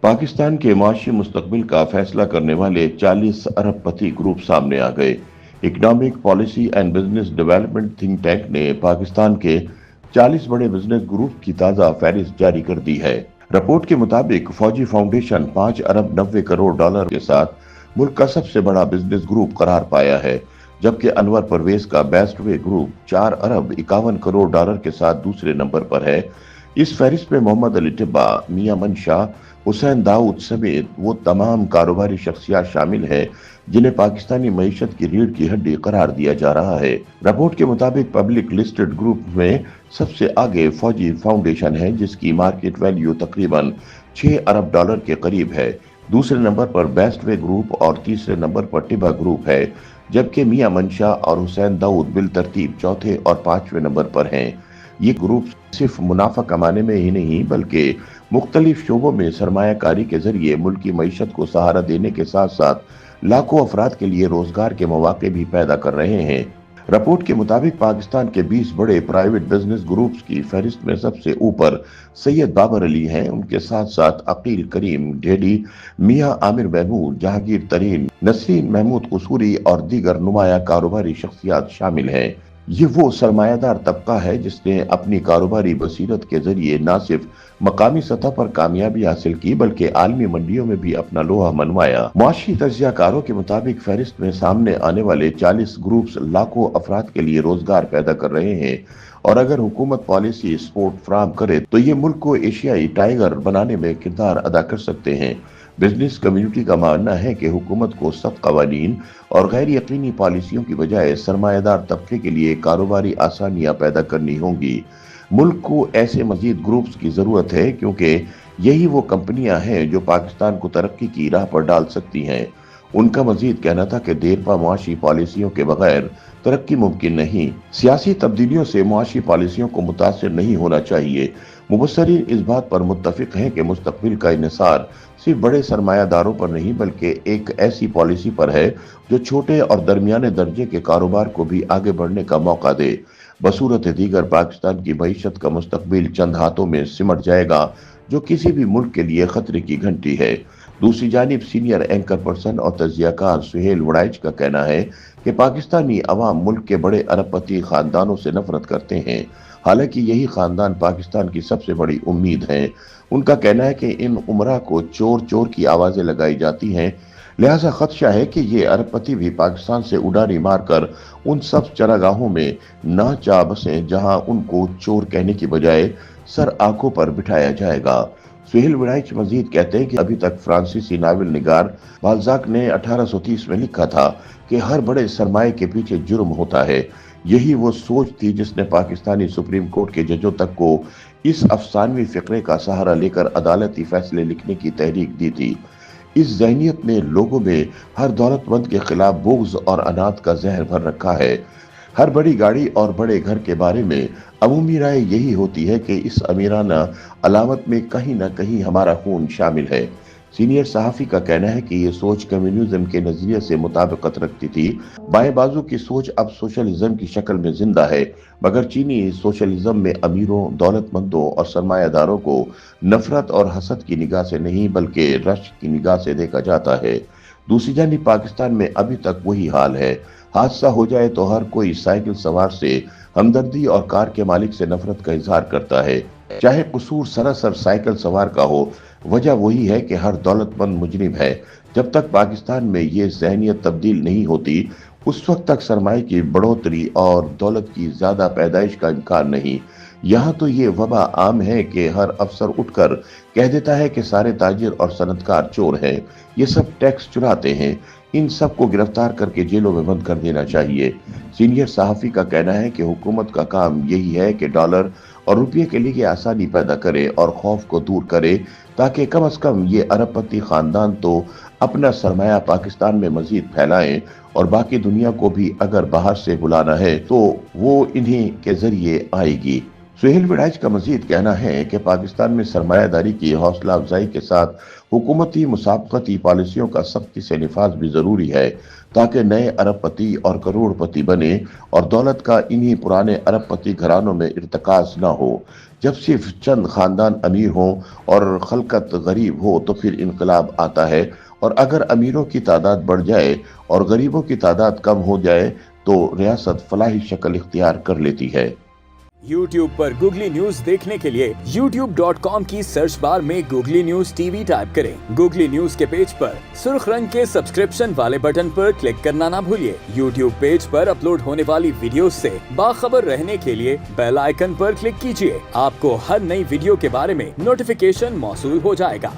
पाकिस्तान के माशी मुस्तकबिल का फैसला करने वाले 40 अरबपति ग्रुप सामने आ गए। Economic policy and business development think tank ने पाकिस्तान के 40 बड़े बिजनेस ग्रुप की ताज़ा फहरिस्त जारी कर दी है। रिपोर्ट के मुताबिक फौजी फाउंडेशन 5 अरब 90 करोड़ डॉलर के साथ मुल्क का सबसे बड़ा बिजनेस ग्रुप करार पाया है, जबकि अनवर परवेज का बेस्ट वे ग्रुप 4 अरब 51 करोड़ डॉलर के साथ दूसरे नंबर पर है। इस फहरिस्त में मोहम्मद अली टिब्बा, मियां मंशा, हुसैन दाऊद समेत वो तमाम कारोबारी शख्सियात शामिल हैं जिन्हें पाकिस्तानी मईशत की रीढ़ की हड्डी करार दिया जा रहा है। रिपोर्ट के मुताबिक पब्लिक लिस्टेड ग्रुप में सबसे आगे फौजी फाउंडेशन है, जिसकी मार्केट वैल्यू तकरीबन 6 अरब डॉलर के करीब है। दूसरे नंबर पर बेस्ट वे ग्रुप और तीसरे नंबर पर टिब्बा ग्रुप है, जबकि मियां मंशा और हुसैन दाऊद बिल तरतीब चौथे और पांचवें नंबर पर हैं। ये ग्रुप सिर्फ मुनाफा कमाने में ही नहीं बल्कि मुख्तलिफ शोबों में सरमायाकारी के जरिए मुल्क की मईशत को सहारा देने के साथ साथ लाखों अफराद के लिए रोजगार के मौके भी पैदा कर रहे हैं। रिपोर्ट के मुताबिक पाकिस्तान के 20 बड़े प्राइवेट बिजनेस ग्रुप्स की फहरिस्त में सबसे ऊपर सैयद बाबर अली हैं। उनके साथ साथ अकील करीम ढेडी, मियां आमिर महमूद, जहांगीर तरीन, नसरीन महमूद कसूरी और दीगर नुमाया कारोबारी शख्सियात शामिल हैं। ये वो सरमायादार तबका है जिसने अपनी कारोबारी बसीरत के जरिए न सिर्फ मकामी सतह पर कामयाबी हासिल की बल्कि आलमी मंडियों में भी अपना लोहा मनवाया। मुआशी तज्जियाकारों के मुताबिक फहरिस्त में सामने आने वाले 40 ग्रुप्स लाखों अफराद के लिए रोजगार पैदा कर रहे हैं और अगर हुकूमत पॉलिसी सपोर्ट फराहम करे तो ये मुल्क को एशियाई टाइगर बनाने में किरदार अदा कर सकते हैं। बिजनेस कम्युनिटी का मानना है कि हुकूमत को सख्त कवानीन और गैर यकीनी पॉलिसियों की बजाय सरमायादार तबके के लिए कारोबारी आसानियां पैदा करनी होंगी। मुल्क को ऐसे मजीद ग्रुप्स की जरूरत है क्योंकि यही वो कंपनियां हैं जो पाकिस्तान को तरक्की की राह पर डाल सकती हैं। उनका मजीद कहना था कि देरपा मुआशी पॉलिसियों के बगैर तरक्की मुमकिन नहीं। सियासी तब्दीलियों से मुआशी पॉलिसियों को मुतासिर नहीं होना चाहिए। मुबस्सरीन इस बात पर मुत्तफिक हैं कि मुस्तकबिल का इन्हिसार सिर्फ बड़े सरमायादारों पर नहीं बल्कि एक ऐसी पॉलिसी पर है जो छोटे और दरमियाने दर्जे के कारोबार को भी आगे बढ़ने का मौका दे। बसूरत दीगर पाकिस्तान की मईशत का मुस्तकबिल चंद हाथों में सिमट जाएगा, जो किसी भी मुल्क के लिए खतरे की घंटी है। दूसरी जानिब सीनियर एंकर पर्सन और तज्जियाकार सुहेल वड़ाइच का कहना है कि पाकिस्तानी अवाम मुल्क के बड़े अरबपति खानदानों से नफरत करते हैं, हालांकि यही खानदान पाकिस्तान की सबसे बड़ी उम्मीद है। उनका कहना है कि इन उमरा को चोर चोर की आवाजें लगाई जाती हैं, लिहाजा खदशा है कि ये अरबपति भी पाकिस्तान से उड़ारी मारकर उन सब चरागाहों में ना जा बसें जहां उनको चोर कहने की बजाय सर आंखों पर बिठाया जाएगा। सुहेल वड़ाइच मजीद कहते हैं कि अभी तक फ्रांसीसी नावल निगार बाल्जाक ने 1830 में लिखा था कि हर बड़े सरमाए के पीछे जुर्म होता है। यही वो सोच थी जिसने पाकिस्तानी सुप्रीम कोर्ट के जजों तक को इस अफसानवी फिक्रे का सहारा लेकर अदालती फैसले लिखने की तहरीक दी थी। इस जहनियत ने लोगों में हर दौलतमंद के खिलाफ बुग़्ज़ और अनात का जहर भर रखा है। हर बड़ी गाड़ी और बड़े घर के बारे में अमूमी राय यही होती है कि इस अमीराना अलामत में कहीं ना कहीं हमारा खून शामिल है। सीनियर सहाफ़ी का कहना है कि ये सोच कम्युनिज्म के नजरिए से मुताबिकत रखती थी। बाएं बाजू की सोच अब सोशलिज्म की शक्ल में जिंदा है, मगर चीनी सोशलिज्म में अमीरों, दौलतमंदों और सरमायादारों को नफरत और हसद की निगाह से नहीं बल्कि रश्क की निगाह से देखा जाता है। दूसरी जानिब पाकिस्तान में अभी तक वही हाल है। हादसा हो जाए तो हर कोई साइकिल सवार से हमदर्दी और कार के मालिक से नफरत का इजहार करता है, चाहे कसूर सरासर साइकिल सवार का हो। वजह वही है कि हर दौलतमंद मुजरिम है। जब तक पाकिस्तान में ये ज़हनियत तब्दील नहीं होती उस वक्त तक सरमाए की बढ़ोतरी और दौलत की ज्यादा पैदाइश का इम्कान नहीं। यहाँ तो ये वबा आम है कि हर अफसर उठकर कह देता है कि सारे ताजिर और सनतकार चोर हैं, ये सब टैक्स चुराते हैं, इन सब को गिरफ्तार करके जेलों में बंद कर देना चाहिए। सीनियर सहाफ़ी का कहना है कि हुकूमत का काम यही है कि डॉलर और रुपये के लिए आसानी पैदा करे और खौफ को दूर करे, ताकि कम से कम ये अरबपति खानदान तो अपना सरमाया पाकिस्तान में मजीद फैलाएं और बाकी दुनिया को भी अगर बाहर से बुलाना है तो वो इन्हीं के जरिए आएगी। सुहेल वड़ाइच का मजीद कहना है कि पाकिस्तान में सरमायादारी की हौसला अफजाई के साथ हुकूमती मुसाबकती पॉलिसियों का सख्ती से निफाज भी जरूरी है, ताकि नए अरबपति और करोड़पति बने और दौलत का इन्हीं पुराने अरबपति घरानों में इर्तिकाज न हो। जब सिर्फ चंद खानदान अमीर हों और खलकत गरीब हो तो फिर इनकलाब आता है, और अगर अमीरों की तादाद बढ़ जाए और गरीबों की तादाद कम हो जाए तो रियासत फलाही शक्ल इख्तियार कर लेती है। YouTube पर गूगली न्यूज देखने के लिए youtube.com की सर्च बार में गूगली न्यूज टीवी टाइप करें। गूगली न्यूज के पेज पर सुर्ख रंग के सब्सक्रिप्शन वाले बटन पर क्लिक करना ना भूलिए। YouTube पेज पर अपलोड होने वाली वीडियोस से बाखबर रहने के लिए बेल आइकन पर क्लिक कीजिए। आपको हर नई वीडियो के बारे में नोटिफिकेशन मौसूल हो जाएगा।